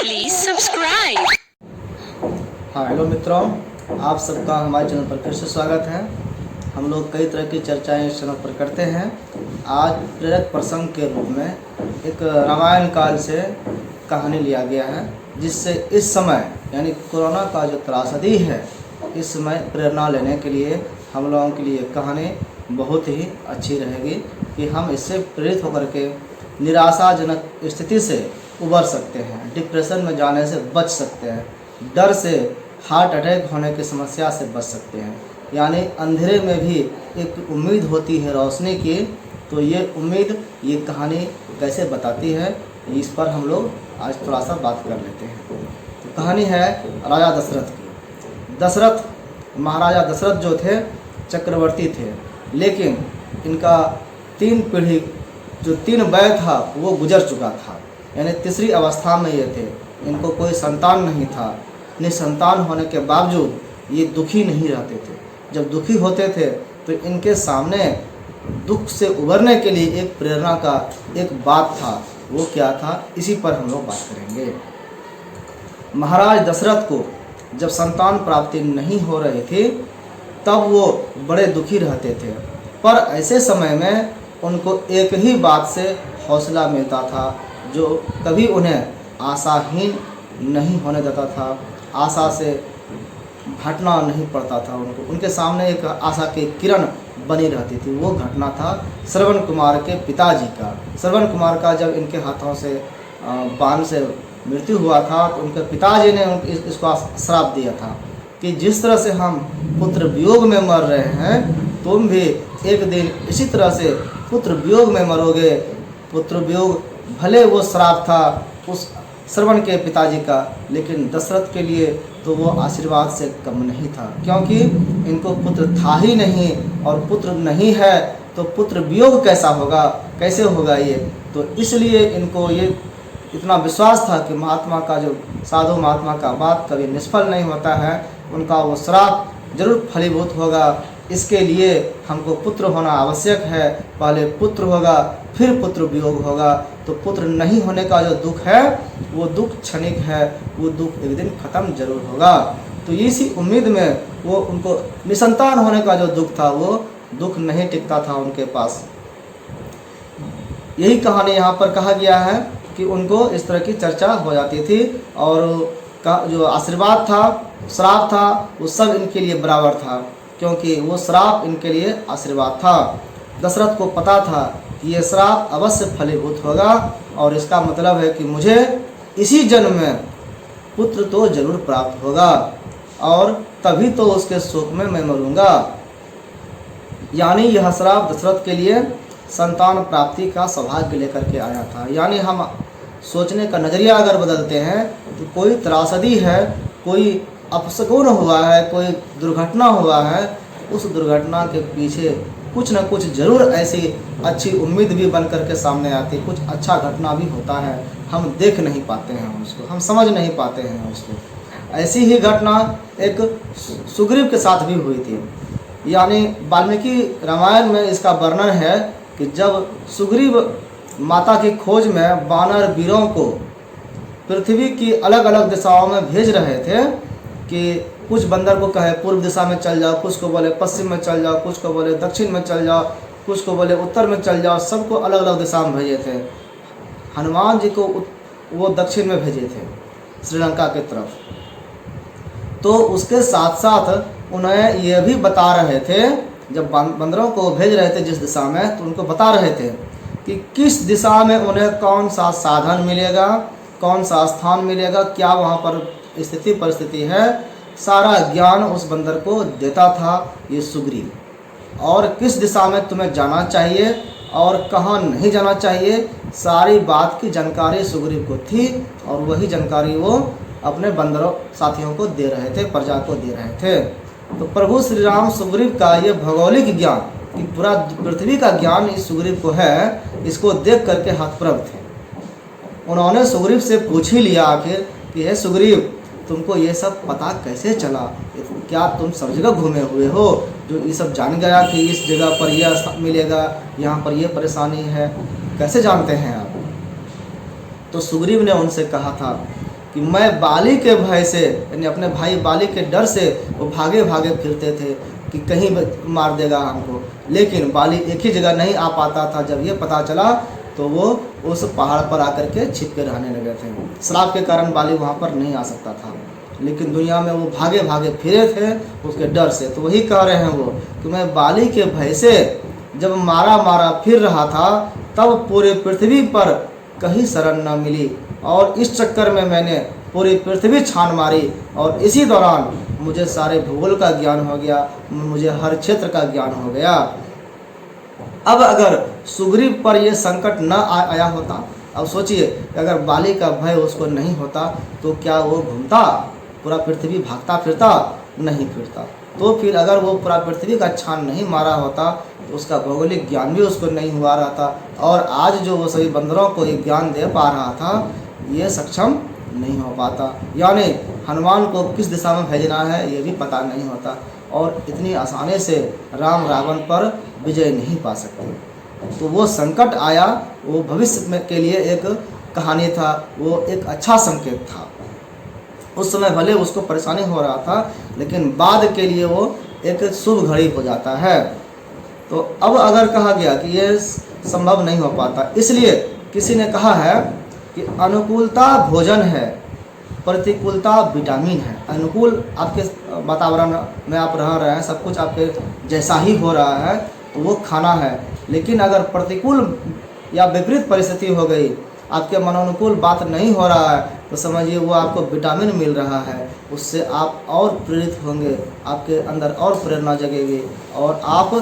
Please subscribe. हाँ hello मित्रों, आप सबका हमारे चैनल पर फिर से स्वागत है। हम लोग कई तरह की चर्चाएं इस चैनल पर करते हैं। आज प्रेरक प्रसंग के रूप में एक रामायण काल से कहानी लिया गया है, जिससे इस समय यानी कोरोना का जो त्रासदी है, इस समय प्रेरणा लेने के लिए हम लोगों के लिए कहानी बहुत ही अच्छी रहेगी कि हम इससे प्रेरित होकर के निराशाजनक स्थिति से उबर सकते हैं, डिप्रेशन में जाने से बच सकते हैं, डर से हार्ट अटैक होने की समस्या से बच सकते हैं। यानी अंधेरे में भी एक उम्मीद होती है रोशनी की। तो ये उम्मीद, ये कहानी कैसे बताती है, इस पर हम लोग आज थोड़ा सा बात कर लेते हैं। तो कहानी है राजा दशरथ की। दशरथ, महाराजा दशरथ जो थे चक्रवर्ती थे, लेकिन इनका 3 पीढ़ी जो 3 वय था वो गुजर चुका था, यानी तीसरी अवस्था में ये थे। इनको कोई संतान नहीं था। निसंतान होने के बावजूद ये दुखी नहीं रहते थे। जब दुखी होते थे तो इनके सामने दुख से उबरने के लिए एक प्रेरणा का एक बात था। वो क्या था, इसी पर हम लोग बात करेंगे। महाराज दशरथ को जब संतान प्राप्ति नहीं हो रही थी तब वो बड़े दुखी रहते थे, पर ऐसे समय में उनको एक ही बात से हौसला मिलता था जो कभी उन्हें आशाहीन नहीं होने देता था, आशा से हटना नहीं पड़ता था उनको। उनके सामने एक आशा की किरण बनी रहती थी। वो घटना था श्रवण कुमार के पिताजी का। श्रवण कुमार का जब इनके हाथों से बाण से मृत्यु हुआ था तो उनके पिताजी ने इसको श्राप दिया था कि जिस तरह से हम पुत्र वियोग में मर रहे हैं, तुम भी एक दिन इसी तरह से पुत्र वियोग में मरोगे। पुत्र वियोग भले वो श्राप था उस श्रवण के पिताजी का, लेकिन दशरथ के लिए तो वो आशीर्वाद से कम नहीं था, क्योंकि इनको पुत्र था ही नहीं, और पुत्र नहीं है तो पुत्र वियोग कैसा होगा, कैसे होगा ये। तो इसलिए इनको ये इतना विश्वास था कि महात्मा का जो साधु महात्मा का बात कभी निष्फल नहीं होता है, उनका वो श्राप जरूर फलीभूत होगा। इसके लिए हमको पुत्र होना आवश्यक है। पहले पुत्र होगा, फिर पुत्र वियोग होगा। तो पुत्र नहीं होने का जो दुख है वो दुख क्षणिक है, वो दुख एक दिन खत्म जरूर होगा। तो इसी उम्मीद में वो उनको निसंतान होने का जो दुख था वो दुख नहीं टिकता था उनके पास। यही कहानी यहाँ पर कहा गया है कि उनको इस तरह की चर्चा हो जाती थी, और जो आशीर्वाद था, श्राप था, वो सब इनके लिए बराबर था, क्योंकि वो श्राप इनके लिए आशीर्वाद था। दशरथ को पता था कि ये श्राप अवश्य फलीभूत होगा, और इसका मतलब है कि मुझे इसी जन्म में पुत्र तो जरूर प्राप्त होगा, और तभी तो उसके शोक में मैं मरूंगा। यानी यह श्राप दशरथ के लिए संतान प्राप्ति का सौभाग्य लेकर के आया था। यानी हम सोचने का नज़रिया अगर बदलते हैं तो कोई त्रासदी है, कोई अपशगुन हुआ है, कोई दुर्घटना हुआ है, उस दुर्घटना के पीछे कुछ न कुछ जरूर ऐसी अच्छी उम्मीद भी बन करके सामने आती, कुछ अच्छा घटना भी होता है। हम देख नहीं पाते हैं उसको, हम समझ नहीं पाते हैं उसको। ऐसी ही घटना एक सुग्रीव के साथ भी हुई थी। यानी वाल्मीकि रामायण में इसका वर्णन है कि जब सुग्रीव माता की खोज में वानर वीरों को पृथ्वी की अलग अलग दिशाओं में भेज रहे थे कि कुछ बंदर को कहे पूर्व दिशा में चल जाओ, कुछ को बोले पश्चिम में चल जाओ, कुछ को बोले दक्षिण में चल जाओ, कुछ को बोले उत्तर में चल जाओ, सबको अलग अलग दिशा में भेजे थे। हनुमान जी को वो दक्षिण में भेजे थे, श्रीलंका की तरफ। तो उसके साथ साथ उन्हें यह भी बता रहे थे, जब बंदरों को भेज रहे थे जिस दिशा में, तो उनको बता रहे थे कि किस दिशा में उन्हें कौन सा साधन मिलेगा, कौन सा स्थान मिलेगा, क्या वहाँ पर स्थिति परिस्थिति है, सारा ज्ञान उस बंदर को देता था ये सुग्रीव। और किस दिशा में तुम्हें जाना चाहिए और कहाँ नहीं जाना चाहिए, सारी बात की जानकारी सुग्रीव को थी, और वही जानकारी वो अपने बंदरों साथियों को दे रहे थे, प्रजा को दे रहे थे। तो प्रभु श्री राम सुग्रीव का ये भौगोलिक ज्ञान, कि पूरा पृथ्वी का ज्ञान इस सुग्रीव को है, इसको देख करके हतप्रभ थे। उन्होंने सुग्रीव से पूछ ही लिया आखिर कि हे सुग्रीव, तुमको ये सब पता कैसे चला? क्या तुम सब जगह घूमे हुए हो जो ये सब जान गया कि इस जगह पर यह मिलेगा, यहाँ पर यह परेशानी है, कैसे जानते हैं आप? तो सुग्रीव ने उनसे कहा था कि मैं बाली के भय से, यानी अपने भाई बाली के डर से वो भागे भागे फिरते थे कि कहीं मार देगा हमको। लेकिन बाली एक ही जगह नहीं आ पाता था। जब ये पता चला तो वो उस पहाड़ पर आकर के छिप के रहने लगे थे। श्राप के कारण बाली वहाँ पर नहीं आ सकता था, लेकिन दुनिया में वो भागे भागे फिरे थे उसके डर से। तो वही कह रहे हैं वो कि मैं बाली के भय से जब मारा मारा फिर रहा था, तब पूरे पृथ्वी पर कहीं शरण न मिली, और इस चक्कर में मैंने पूरी पृथ्वी छान मारी, और इसी दौरान मुझे सारे भूगोल का ज्ञान हो गया, मुझे हर क्षेत्र का ज्ञान हो गया। अब अगर सुग्रीव पर यह संकट न आया होता, अब सोचिए अगर बाली का भय उसको नहीं होता तो क्या वो घूमता पूरा पृथ्वी, भागता फिरता? नहीं फिरता। तो फिर अगर वो पूरा पृथ्वी का छान नहीं मारा होता तो उसका भौगोलिक ज्ञान भी उसको नहीं हुआ रहता, और आज जो वो सभी बंदरों को ये ज्ञान दे पा रहा था ये सक्षम नहीं हो पाता। यानी हनुमान को किस दिशा में भेजना है ये भी पता नहीं होता, और इतनी आसानी से राम रावण पर विजय नहीं पा सकते। तो वो संकट आया, वो भविष्य में के लिए एक कहानी था, वो एक अच्छा संकेत था। उस समय भले उसको परेशानी हो रहा था, लेकिन बाद के लिए वो एक शुभ घड़ी हो जाता है। तो अब अगर कहा गया कि ये संभव नहीं हो पाता, इसलिए किसी ने कहा है कि अनुकूलता भोजन है, प्रतिकूलता विटामिन है। अनुकूल आपके वातावरण में आप रह रहे हैं, सब कुछ आपके जैसा ही हो रहा है तो वो खाना है, लेकिन अगर प्रतिकूल या विपरीत परिस्थिति हो गई, आपके मनोनुकूल बात नहीं हो रहा है, तो समझिए वो आपको विटामिन मिल रहा है, उससे आप और प्रेरित होंगे, आपके अंदर और प्रेरणा जगेगी, और आप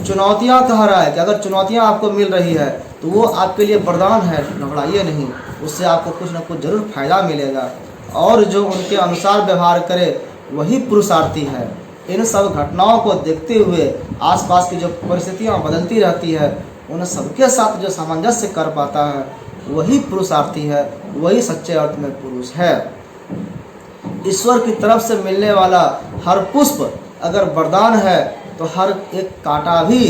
चुनौतियां कह रहा है कि अगर चुनौतियां आपको मिल रही है तो वो आपके लिए वरदान है, घबराइए नहीं, उससे आपको कुछ ना कुछ जरूर फायदा मिलेगा। और जो उनके अनुसार व्यवहार करे वही पुरुषार्थी है। इन सब घटनाओं को देखते हुए आसपास की जो परिस्थितियां बदलती रहती है, उन सबके साथ जो सामंजस्य कर पाता है वही पुरुषार्थी है, वही सच्चे अर्थ में पुरुष है। ईश्वर की तरफ से मिलने वाला हर पुष्प अगर वरदान है तो हर एक कांटा भी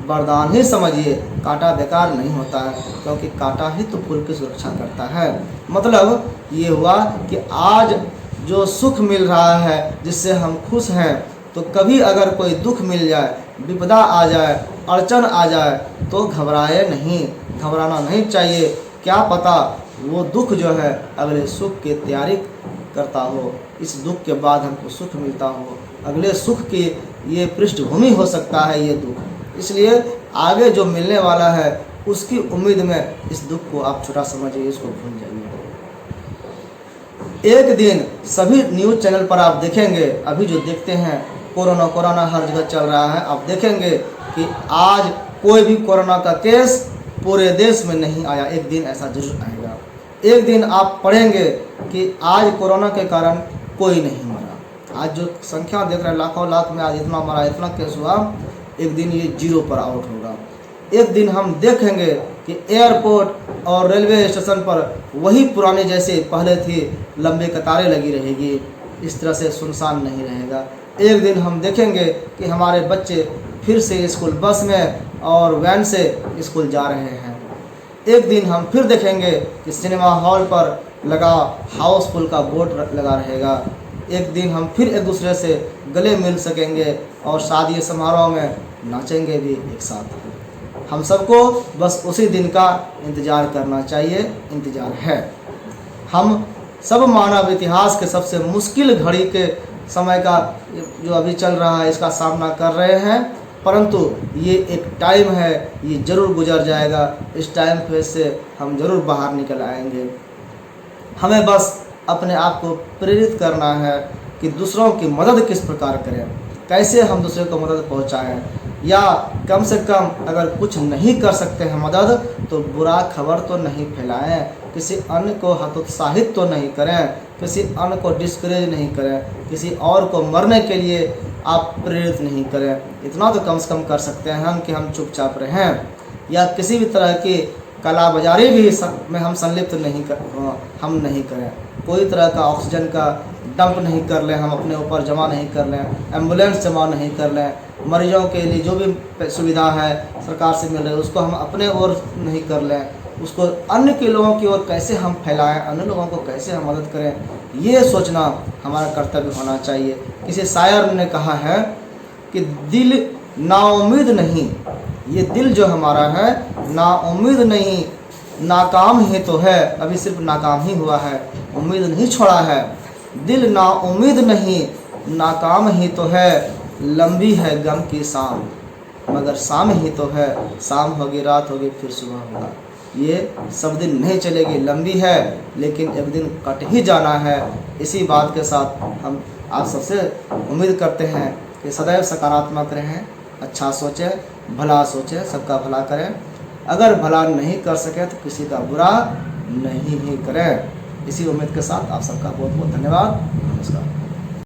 वरदान ही समझिए। कांटा बेकार नहीं होता है, क्योंकि कांटा ही तो फूल की सुरक्षा करता है। मतलब ये हुआ कि आज जो सुख मिल रहा है, जिससे हम खुश हैं, तो कभी अगर कोई दुख मिल जाए, विपदा आ जाए, अड़चन आ जाए, तो घबराए नहीं, घबराना नहीं चाहिए। क्या पता वो दुख जो है अगले सुख की तैयारी करता हो, इस दुख के बाद हमको सुख मिलता हो, अगले सुख की ये पृष्ठभूमि हो सकता है ये दुख। इसलिए आगे जो मिलने वाला है उसकी उम्मीद में इस दुख को आप छोटा समझिए, इसको भूल जाइए। एक दिन सभी न्यूज़ चैनल पर आप देखेंगे, अभी जो देखते हैं कोरोना कोरोना हर जगह चल रहा है, आप देखेंगे कि आज कोई भी कोरोना का केस पूरे देश में नहीं आया। एक दिन ऐसा जरूर आएगा। एक दिन आप पढ़ेंगे कि आज कोरोना के कारण कोई नहीं मरा। आज जो संख्या देख रहे हैं लाखों लाख में, आज इतना मरा, इतना केस हुआ, एक दिन ये जीरो पर आउट होगा। एक दिन हम देखेंगे कि एयरपोर्ट और रेलवे स्टेशन पर वही पुराने जैसे पहले थी लंबी कतारें लगी रहेगी, इस तरह से सुनसान नहीं रहेगा। एक दिन हम देखेंगे कि हमारे बच्चे फिर से स्कूल बस में और वैन से स्कूल जा रहे हैं। एक दिन हम फिर देखेंगे कि सिनेमा हॉल पर लगा हाउसफुल का बोर्ड लगा रहेगा। एक दिन हम फिर एक दूसरे से गले मिल सकेंगे और शादी समारोह में नाचेंगे भी एक साथ। हम सबको बस उसी दिन का इंतज़ार करना चाहिए, इंतज़ार है। हम सब मानव इतिहास के सबसे मुश्किल घड़ी के समय का जो अभी चल रहा है इसका सामना कर रहे हैं, परंतु ये एक टाइम है, ये ज़रूर गुजर जाएगा। इस टाइम फेज से हम ज़रूर बाहर निकल आएंगे। हमें बस अपने आप को प्रेरित करना है कि दूसरों की मदद किस प्रकार करें, कैसे हम दूसरे को मदद पहुंचाएं, या कम से कम अगर कुछ नहीं कर सकते हैं मदद, तो बुरा खबर तो नहीं फैलाएं, किसी अन्य को हतोत्साहित तो नहीं करें, किसी अन्य को डिस्करेज नहीं करें, किसी और को मरने के लिए आप प्रेरित नहीं करें। इतना तो कम से कम कर सकते हैं हम कि हम चुपचाप रहें, या किसी भी तरह की कला बाजारी भी में हम संलिप्त हम नहीं करें। कोई तरह का ऑक्सीजन का डंप नहीं कर लें, हम अपने ऊपर जमा नहीं कर लें, एम्बुलेंस जमा नहीं कर लें, मरीजों के लिए जो भी सुविधा है सरकार से मिल रही है उसको हम अपने ओर नहीं कर लें। उसको अन्य के लोगों की ओर कैसे हम फैलाएं, अन्य लोगों को कैसे हम मदद करें, ये सोचना हमारा कर्तव्य होना चाहिए। किसी शायर ने कहा है कि दिल नाउम्मीद नहीं, ये दिल जो हमारा है नाउम्मीद नहीं, नाकाम ही तो है, अभी सिर्फ नाकाम ही हुआ है, उम्मीद नहीं छोड़ा है। दिल नाउम्मीद नहीं, नाकाम ही तो है, लंबी है गम की शाम, मगर शाम ही तो है, शाम होगी रात होगी फिर सुबह होगा। ये सब दिन नहीं चलेगी, लंबी है लेकिन एक दिन कट ही जाना है। इसी बात के साथ हम आप सबसे उम्मीद करते हैं कि सदैव सकारात्मक रहें, अच्छा सोचें, भला सोचें, सबका भला करें। अगर भला नहीं कर सके तो किसी का बुरा नहीं ही करें। इसी उम्मीद के साथ आप सबका बहुत बहुत धन्यवाद। नमस्कार।